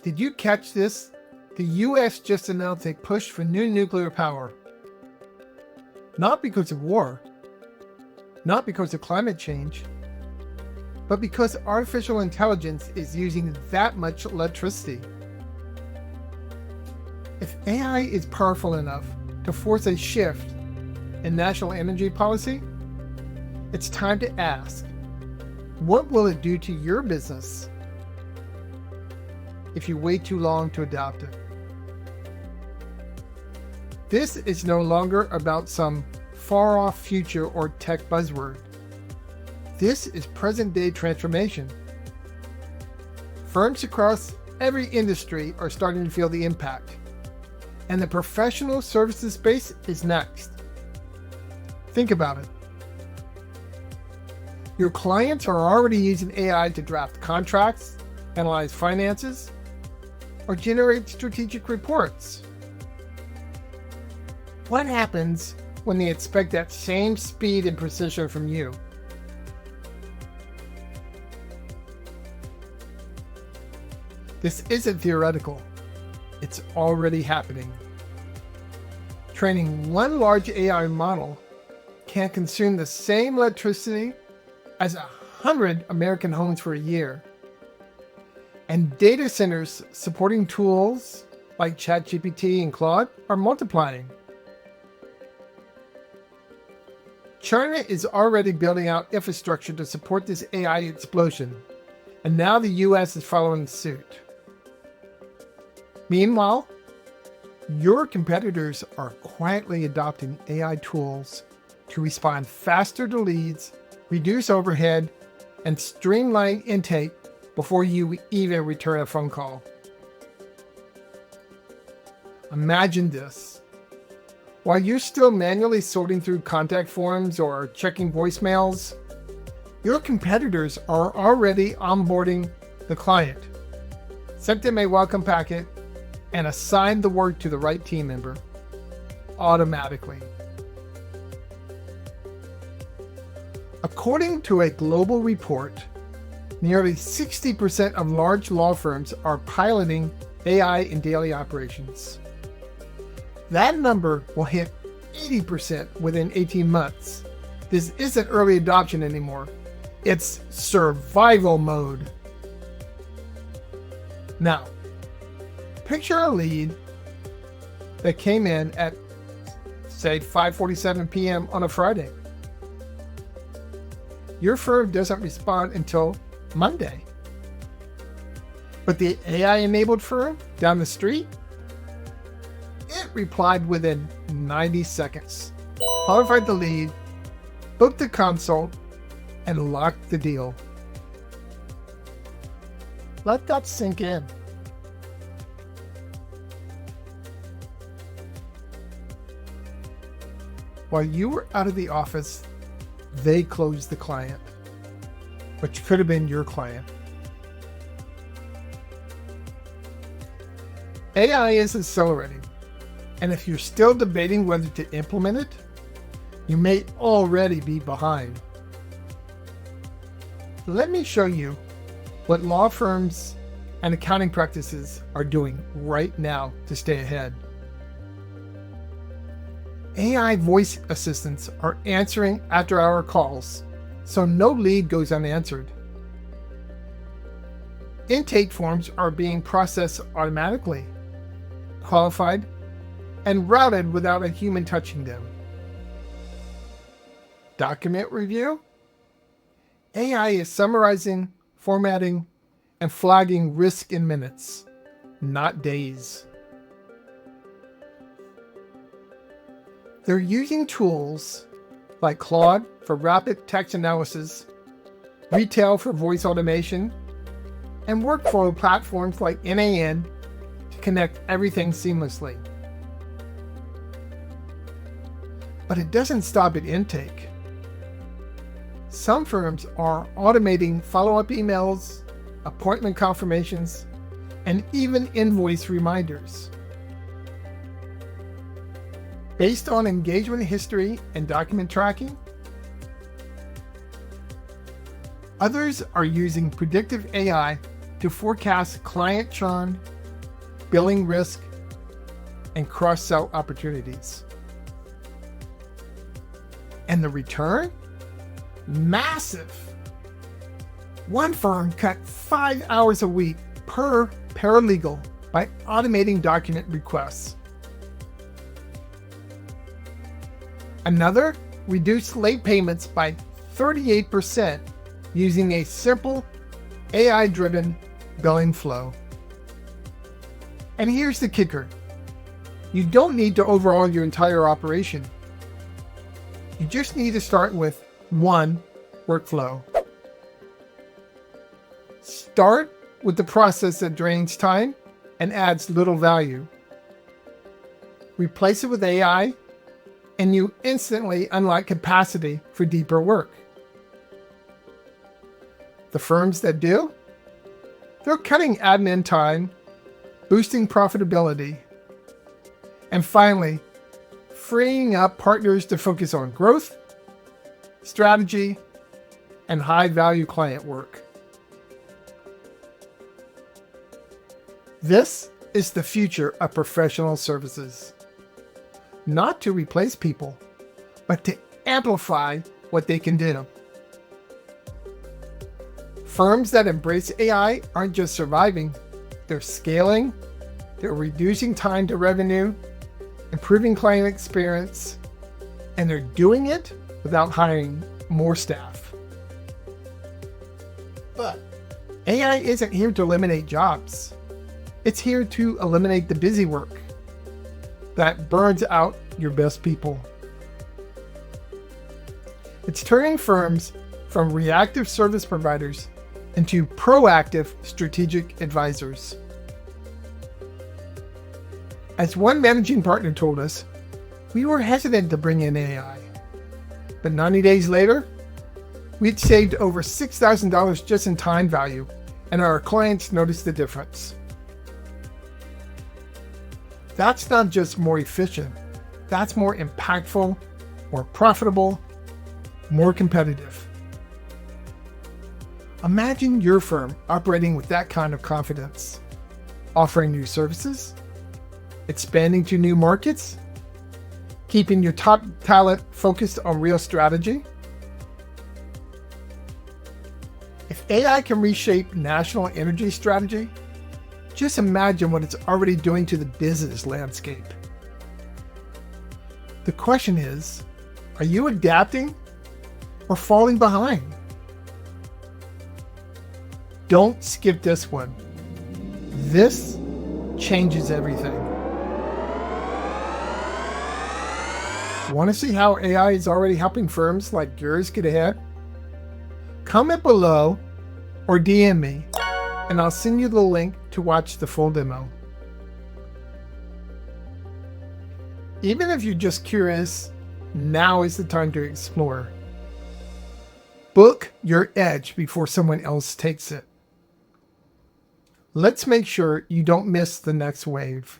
Did you catch this? The US just announced a push for new nuclear power. Not because of war, not because of climate change, but because artificial intelligence is using that much electricity. If AI is powerful enough to force a shift in national energy policy, it's time to ask, what will it do to your business if you wait too long to adopt it? This is no longer about some far-off future or tech buzzword. This is present-day transformation. Firms across every industry are starting to feel the impact, and the professional services space is next. Think about it. Your clients are already using AI to draft contracts, analyze finances, or generate strategic reports. What happens when they expect that same speed and precision from you? This isn't theoretical. It's already happening. Training one large AI model can consume the same electricity as 100 American homes for a year. And data centers supporting tools like ChatGPT and Claude are multiplying. China is already building out infrastructure to support this AI explosion, and now the US is following suit. Meanwhile, your competitors are quietly adopting AI tools to respond faster to leads, reduce overhead, and streamline intake before you even return a phone call. Imagine this. While you're still manually sorting through contact forms or checking voicemails, your competitors are already onboarding the client, sent them a welcome packet, and assigned the work to the right team member automatically. According to a global report, nearly 60% of large law firms are piloting AI in daily operations. That number will hit 80% within 18 months. This isn't early adoption anymore. It's survival mode. Now, picture a lead that came in at, say, 5:47 p.m. on a Friday. Your firm doesn't respond until Monday. But the AI-enabled firm down the street, it replied within 90 seconds, qualified the lead, booked the consult, and locked the deal. Let that sink in. While you were out of the office, they closed the client, which could have been your client. AI is accelerating, and if you're still debating whether to implement it, you may already be behind. Let me show you what law firms and accounting practices are doing right now to stay ahead. AI voice assistants are answering after-hour calls, so no lead goes unanswered. Intake forms are being processed automatically, qualified, and routed without a human touching them. Document review? AI is summarizing, formatting, and flagging risk in minutes, not days. They're using tools like Claude for rapid text analysis, Retell for voice automation, and workflow platforms like n8n to connect everything seamlessly. But it doesn't stop at intake. Some firms are automating follow-up emails, appointment confirmations, and even invoice reminders. Based on engagement history and document tracking, others are using predictive AI to forecast client churn billing risk, and cross-sell opportunities. And the return? Massive! One firm cut 5 hours a week per paralegal by automating document requests. Another reduced late payments by 38% using a simple AI-driven billing flow. And here's the kicker. You don't need to overhaul your entire operation. You just need to start with one workflow. Start with the process that drains time and adds little value. Replace it with AI, and you instantly unlock capacity for deeper work. The firms that do, they're cutting admin time, boosting profitability, and finally, freeing up partners to focus on growth, strategy, and high-value client work. This is the future of professional services. Not to replace people, but to amplify what they can do. Firms that embrace AI aren't just surviving, they're scaling, they're reducing time to revenue, improving client experience, and they're doing it without hiring more staff. But AI isn't here to eliminate jobs. It's here to eliminate the busy work that burns out your best people. It's turning firms from reactive service providers into proactive strategic advisors. As one managing partner told us, we were hesitant to bring in AI, but 90 days later, we'd saved over $6,000 just in time value, and our clients noticed the difference. That's not just more efficient, that's more impactful, more profitable, more competitive. Imagine your firm operating with that kind of confidence, offering new services, expanding to new markets, keeping your top talent focused on real strategy. If AI can reshape national energy strategy, just imagine what it's already doing to the business landscape. The question is, are you adapting or falling behind? Don't skip this one. This changes everything. Want to see how AI is already helping firms like yours get ahead? Comment below or DM me, and I'll send you the link to watch the full demo. Even if you're just curious, now is the time to explore. Book your edge before someone else takes it. Let's make sure you don't miss the next wave.